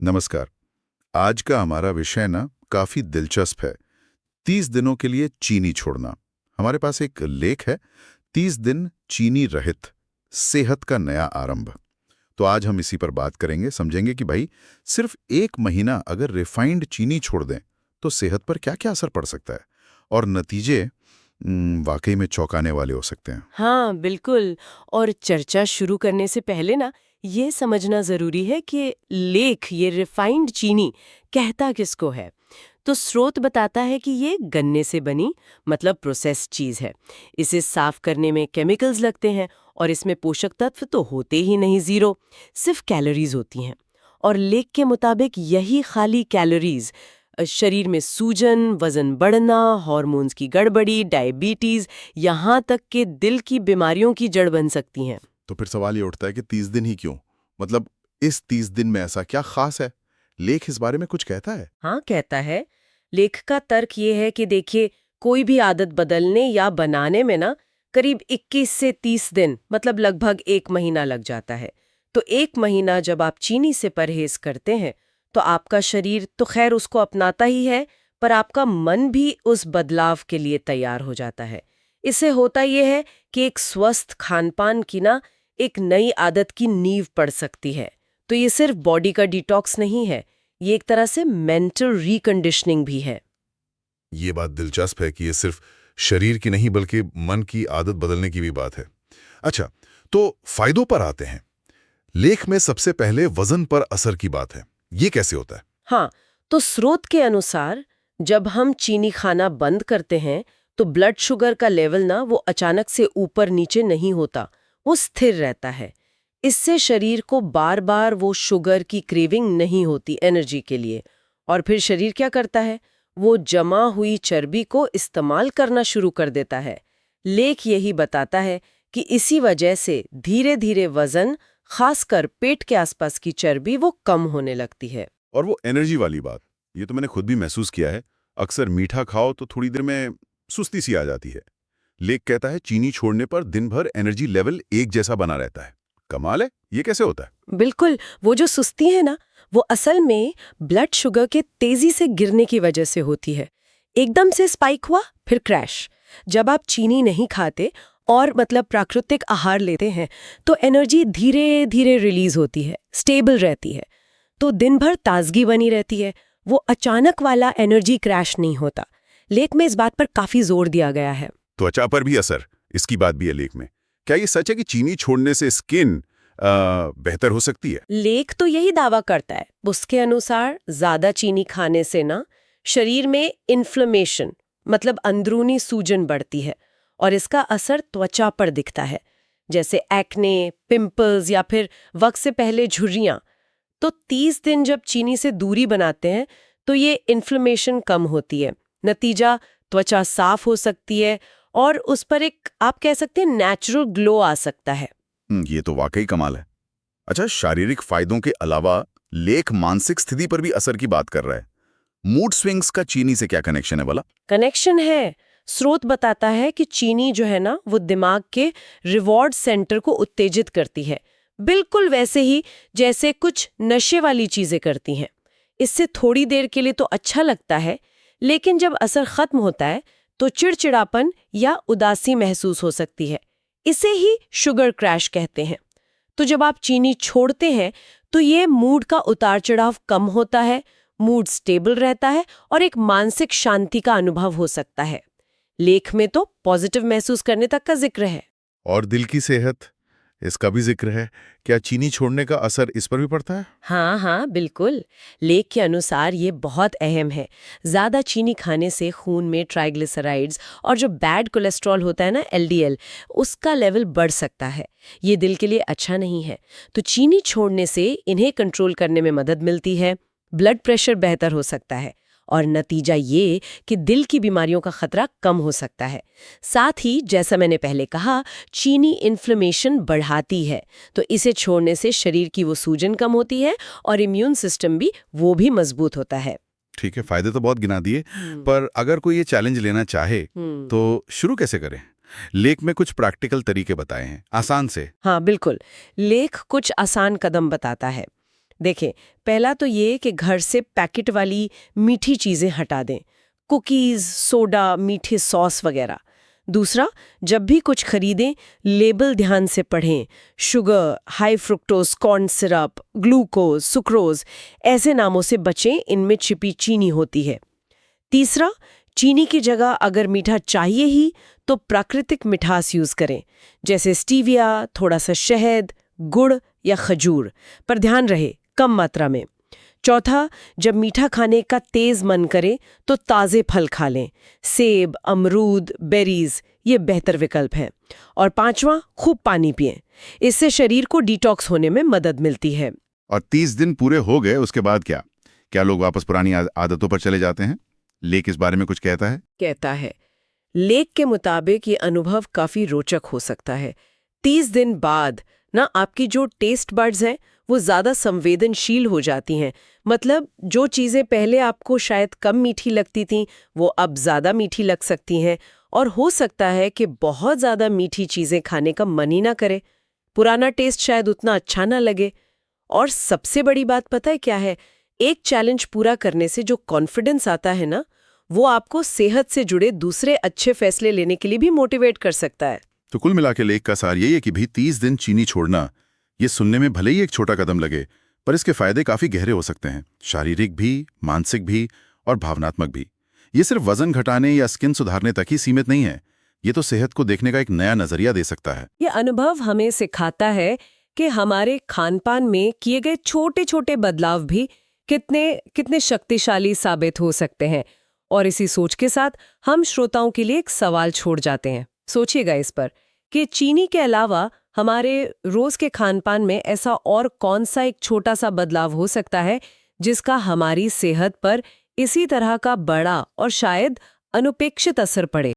नमस्कार। आज का हमारा विषय ना काफी दिलचस्प है। 30 दिनों के लिए चीनी छोड़ना। हमारे पास एक लेख है, 30 दिन चीनी रहित, सेहत का नया आरंभ। तो आज हम इसी पर बात करेंगे, समझेंगे कि भाई सिर्फ एक महीना अगर रिफाइंड चीनी छोड़ दें तो सेहत पर क्या क्या असर पड़ सकता है और नतीजे वाकई में चौंकाने वाले हो सकते हैं। हाँ, बिल्कुल। और चर्चा शुरू करने से पहले ना ये समझना ज़रूरी है कि लेख ये रिफाइंड चीनी कहता किसको है। तो स्रोत बताता है कि ये गन्ने से बनी मतलब प्रोसेस्ड चीज़ है। इसे साफ करने में केमिकल्स लगते हैं और इसमें पोषक तत्व तो होते ही नहीं, ज़ीरो, सिर्फ कैलोरीज होती हैं। और लेख के मुताबिक यही खाली कैलोरीज शरीर में सूजन, वजन बढ़ना, हार्मोन्स की गड़बड़ी, डायबिटीज, यहाँ तक कि दिल की बीमारियों की जड़ बन सकती हैं। तो फिर सवाल ये उठता है कि 30 दिन ही क्यों? मतलब इस 30 दिन में ऐसा क्या खास है? लेख इस बारे में कुछ कहता है? हाँ, कहता है। लेख का तर्क ये है कि देखिए, कोई भी आदत बदलने या बनाने में ना करीब 21 से 30 दिन मतलब लगभग 1 महीना लग जाता है। तो 1 महीना जब आप चीनी से परहेज करते हैं तो आपका शरीर तो खैर उसको अपनाता ही है, पर आपका मन भी उस बदलाव के लिए तैयार हो जाता है। इससे होता यह है कि एक स्वस्थ खानपान की ना एक नई आदत की नींव पड़ सकती है। तो ये सिर्फ बॉडी का डिटॉक्स नहीं है, ये एक तरह से मेंटल रिकंडीशनिंग भी है। ये बात दिलचस्प है कि ये सिर्फ शरीर की नहीं बल्कि मन की आदत बदलने की भी बात है। अच्छा, तो फायदों पर आते हैं। लेख में सबसे पहले वजन पर असर की बात है। ये कैसे होता है? हाँ, तो स्रोत के अनुसार जब हम चीनी खाना बंद करते हैं तो ब्लड शुगर का लेवल ना वो अचानक से ऊपर नीचे नहीं होता, वो स्थिर रहता है। इससे शरीर को बार बार वो शुगर की क्रेविंग नहीं होती एनर्जी के लिए। और फिर शरीर क्या करता है, वो जमा हुई चर्बी को इस्तेमाल करना शुरू कर देता है। लेख यही बताता है कि इसी वजह से धीरे धीरे वजन, खासकर पेट के आसपास की चर्बी, वो कम होने लगती है। और वो एनर्जी वाली बात, ये तो मैंने खुद भी महसूस किया है। अक्सर मीठा खाओ तो थोड़ी देर में सुस्ती सी आ जाती है। लेख कहता है चीनी छोड़ने पर दिन भर एनर्जी लेवल एक जैसा बना रहता है। कमाल है, ये कैसे होता है? बिल्कुल, वो जो सुस्ती है ना, वो असल में ब्लड शुगर के तेजी से गिरने की वजह से होती है। एकदम से स्पाइक हुआ, फिर क्रैश। जब आप चीनी नहीं खाते और मतलब प्राकृतिक आहार लेते हैं तो एनर्जी धीरे धीरे रिलीज होती है, स्टेबल रहती है, तो दिन भर ताजगी बनी रहती है। वो अचानक वाला एनर्जी क्रैश नहीं होता। लेख में इस बात पर काफी जोर दिया गया है। त्वचा पर भी असर, इसकी बात भी है लेख में। क्या ये सच है कि चीनी छोड़ने से स्किन बेहतर हो सकती है? लेख तो यही दावा करता है। उसके अनुसार ज्यादा चीनी खाने से ना शरीर में इन्फ्लेमेशन मतलब अंदरूनी सूजन बढ़ती है और इसका असर त्वचा पर दिखता है, जैसे एक्ने, पिंपल्स या फिर वक्त से पहले झुर्रियां। तो 30 दिन जब चीनी से दूरी बनाते हैं तो ये इन्फ्लेमेशन कम होती है। नतीजा, त्वचा साफ हो सकती है और उस पर एक आप कह सकते हैं नेचुरल ग्लो आ सकता है। ये तो वाकई कमाल है। अच्छा, शारीरिक फायदों के अलावा लेख मानसिक स्थिति पर भी असर की बात कर रहा है। मूड स्विंग्स का चीनी से क्या कनेक्शन है भला? कनेक्शन है। स्रोत बताता है कि चीनी जो है ना वो दिमाग के रिवॉर्ड सेंटर को उत्तेजित करती है, बिल्कुल वैसे ही जैसे कुछ नशे वाली चीजें करती हैं। इससे थोड़ी देर के लिए तो अच्छा लगता है, लेकिन जब असर खत्म होता है तो चिड़चिड़ापन या उदासी महसूस हो सकती है। इसे ही शुगर क्रैश कहते हैं। तो जब आप चीनी छोड़ते हैं तो ये मूड का उतार चढ़ाव कम होता है, मूड स्टेबल रहता है और एक मानसिक शांति का अनुभव हो सकता है। लेख में तो पॉजिटिव महसूस करने तक का जिक्र है। और दिल की सेहत, इसका भी जिक्र है। क्या चीनी छोड़ने का असर इस पर भी पड़ता है? हाँ हाँ, बिल्कुल। लेख के अनुसार ये बहुत अहम है। ज्यादा चीनी खाने से खून में ट्राइग्लिसराइड्स और जो बैड कोलेस्ट्रॉल होता है ना, एलडीएल, उसका लेवल बढ़ सकता है। ये दिल के लिए अच्छा नहीं है। तो चीनी छोड़ने से इन्हें कंट्रोल करने में मदद मिलती है, ब्लड प्रेशर बेहतर हो सकता है और नतीजा ये कि दिल की बीमारियों का खतरा कम हो सकता है। साथ ही जैसा मैंने पहले कहा, चीनी इन्फ्लेमेशन बढ़ाती है, तो इसे छोड़ने से शरीर की वो सूजन कम होती है और इम्यून सिस्टम भी वो भी मजबूत होता है। ठीक है, फायदे तो बहुत गिना दिए, पर अगर कोई ये चैलेंज लेना चाहे तो शुरू कैसे करें? लेख में कुछ प्रैक्टिकल तरीके बताए हैं, आसान से। हाँ, बिल्कुल। लेख कुछ आसान कदम बताता है। देखें, पहला तो ये कि घर से पैकेट वाली मीठी चीजें हटा दें, कुकीज, सोडा, मीठे सॉस वगैरह। दूसरा, जब भी कुछ खरीदें, लेबल ध्यान से पढ़ें। Sugar, high fructose corn syrup, glucose, sucrose, ऐसे नामों से बचें, इनमें छिपी चीनी होती है। तीसरा, चीनी की जगह अगर मीठा चाहिए ही तो प्राकृतिक मिठास यूज करें, जैसे स्टीविया, थोड़ा सा शहद, गुड़ या खजूर, पर ध्यान रहे कम मात्रा में। चौथा, जब मीठा खाने का तेज मन करे तो ताज़े फल खा लें, सेब, अमरूद, बेरीज, ये बेहतर विकल्प हैं। और पांचवा, खूब पानी पिएं, इससे शरीर को डिटॉक्स होने में मदद मिलती है। और 30 दिन पूरे हो गए, उसके बाद क्या? क्या लोग वापस पुरानी आदतों पर चले जाते हैं? लेख इस बारे में कुछ कहता है? कहता है, लेख के मुताबिक ये अनुभव काफी रोचक हो सकता है। 30 दिन बाद ना आपकी जो टेस्ट बड्स हैं वो ज्यादा संवेदनशील हो जाती हैं। मतलब जो चीजें पहले आपको शायद कम मीठी लगती थीं वो अब ज्यादा मीठी लग सकती हैं, और हो सकता है कि बहुत ज्यादा मीठी चीजें खाने का मन ही ना करे, पुराना टेस्ट शायद उतना अच्छा ना लगे। और सबसे बड़ी बात पता है क्या है? एक चैलेंज पूरा करने से जो कॉन्फिडेंस आता है ना, वो आपको सेहत से जुड़े दूसरे अच्छे फैसले लेने के लिए भी मोटिवेट कर सकता है। तो कुल मिला के लेख का सार यही है कि भी 30 दिन चीनी छोड़ना, ये सुनने में भले ही एक छोटा कदम लगे, पर इसके फायदे काफी गहरे हो सकते हैं, शारीरिक भी, मानसिक भी और भावनात्मक भी। ये सिर्फ वजन घटाने या स्किन सुधारने तक ही सीमित नहीं है, ये तो सेहत को देखने का एक नया नजरिया दे सकता है। ये अनुभव हमें सिखाता है कि हमारे खानपान में किए गए छोटे छोटे बदलाव भी कितने शक्तिशाली साबित हो सकते हैं। और इसी सोच के साथ हम श्रोताओं के लिए एक सवाल छोड़ जाते हैं। सोचिएगा इस पर कि चीनी के अलावा हमारे रोज के खानपान में ऐसा और कौन सा एक छोटा सा बदलाव हो सकता है जिसका हमारी सेहत पर इसी तरह का बड़ा और शायद अनपेक्षित असर पड़े।